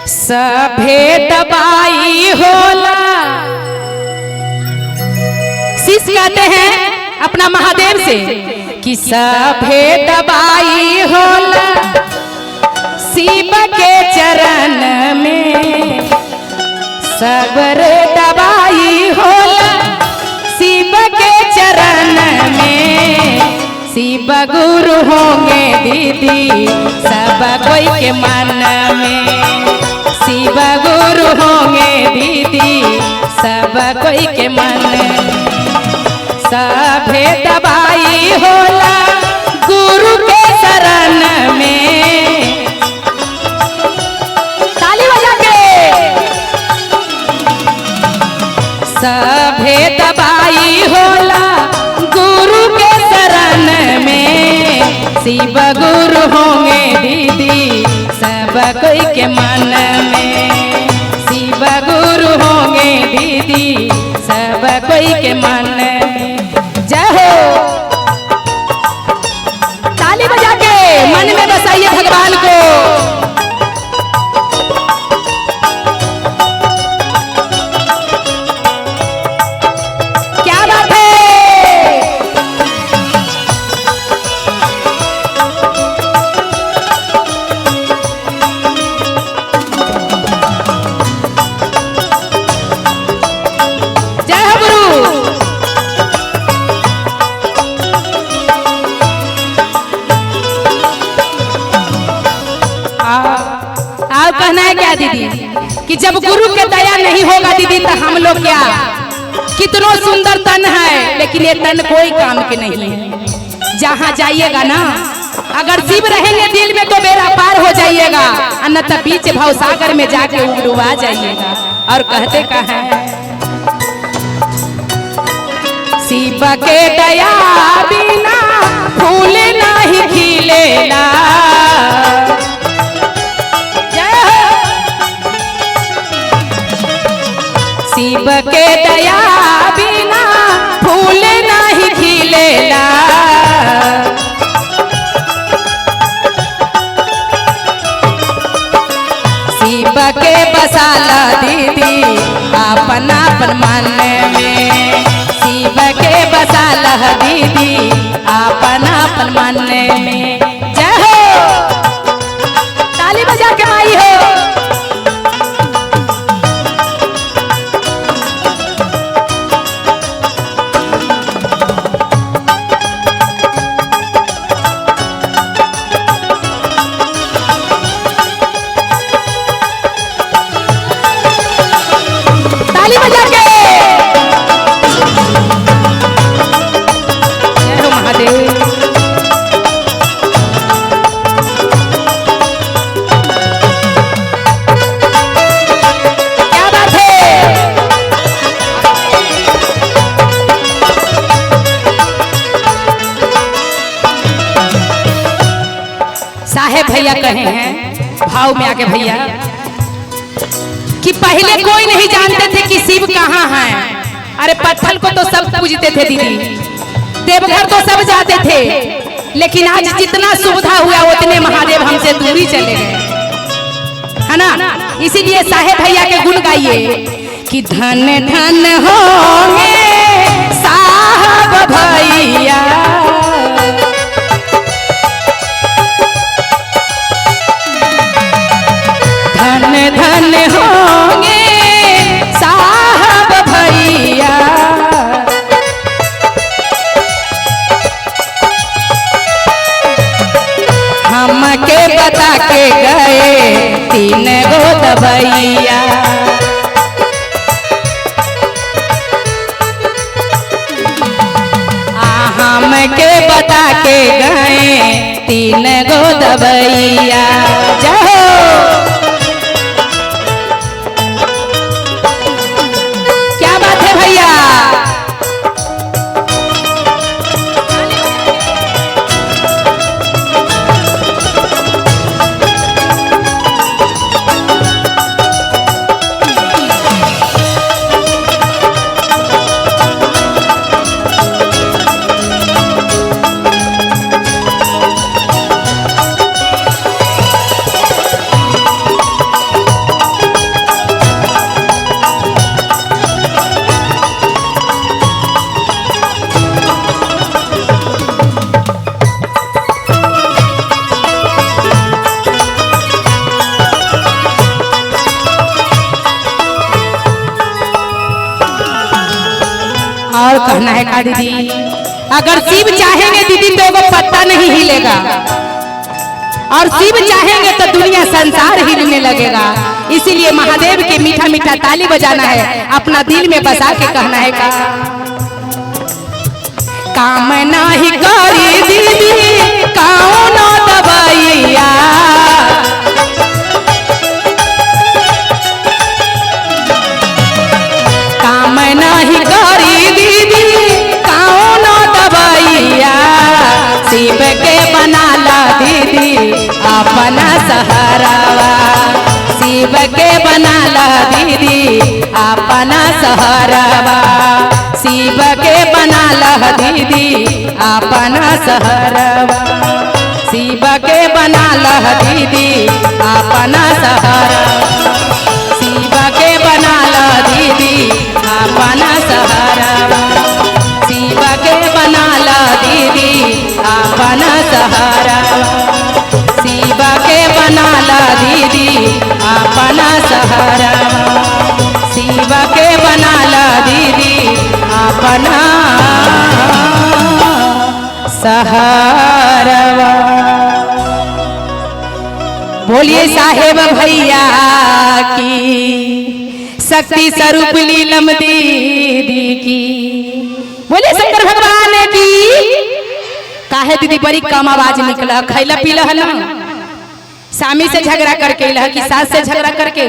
सभे दबाई होला। शिष कहते हैं अपना महादेव से कि सभे दबाई होला शिव के चरण में, सबर दबाई होला शिव के चरण में। शिव गुरु होंगे दीदी सब कोई के मन में, शिव गुरु होंगे दीदी सब कोई के मन में। सभे दबाई होला गुरु के शरण में। ताली बजा के। सभे दबाई होला गुरु के शरण में, शिव गुरु होंगे दीदी सब कोई के मन में, शिव गुरु होंगे दीदी सब कोई के मन में। जय हो। ताली बजा के मन में बसाइए भगवान को। क्या बात है। जय हो गुरु। आप कहना है क्या दीदी कि जब गुरु के दया नहीं होगा दीदी तो हम लोग क्या, कितनो सुंदर तन है लेकिन ये तन कोई काम के नहीं है। जहाँ जाइएगा ना अगर शिव रहेंगे दिल में तो बेड़ा पार हो जाइएगा, अन्यथा बीच भवसागर में जाके डूबा जाइएगा। और कहते का है शिव के दया बिना फूल नहीं खिलेला। शिव के दया बिना फूल नहीं खिलेला। शिव के बसाला दीदी अपन अपन मन में, शिव के बसाला दीदी अपन अपन मन में। जय हो। ताली बजा के माई हो। ताली बजा के। जय हो महादेव। क्या बात है। साहेब भैया कहे हैं भाव में आके भैया कि पहले कोई नहीं जानते थे कि शिव कहाँ है। अरे पत्थर को तो सब पूजते थे दीदी, देवघर तो सब जाते थे, लेकिन आज जितना सुविधा हुआ उतने महादेव हमसे दूरी चले गए, है ना। इसीलिए साहेब भैया के गुण गाइए कि धन धन होंगे साहब भैया, धन धन होंगे साहब भैया। हमके बता के गए 3 गो दबैया, हमके बता के गए 3 गो दबैया। जय हो। कहना है का दीदी, अगर शिव चाहेंगे दीदी तो वो पत्ता नहीं हिलेगा, और शिव चाहेंगे तो दुनिया संसार हिलने लगेगा। इसीलिए महादेव के मीठा मीठा ताली बजाना है, अपना दिल में बसा के कहना है का काम नहीं करी दीदी कौनो दवाइया, काम नहीं करी दीदी कौनो दवाइया, शिव के बनाला दीदी अपना सहारावा, शिव के बनाला दीदी अपना सहारावा, शिव के बनाला दीदी अपना सहारावा, शिव के बनाला दीदी अपना सहारावा, शिव के बनाला दीदी अपना सहारावा, शिव के बनाला दीदी अपना सहारावा, शिव के बनाला दीदी अपना सहारावा, शिव के बनाला दीदी अपना सहारावा। बोलिए साहेब भैया की, शक्ति स्वरूप लीलम दीदी की, बोले शंकर भगवान की। काहे दीदी बड़ी कम आवाज निकला, खैला पीला है ना, स्वामी से झगड़ा करके कि सास से झगड़ा करके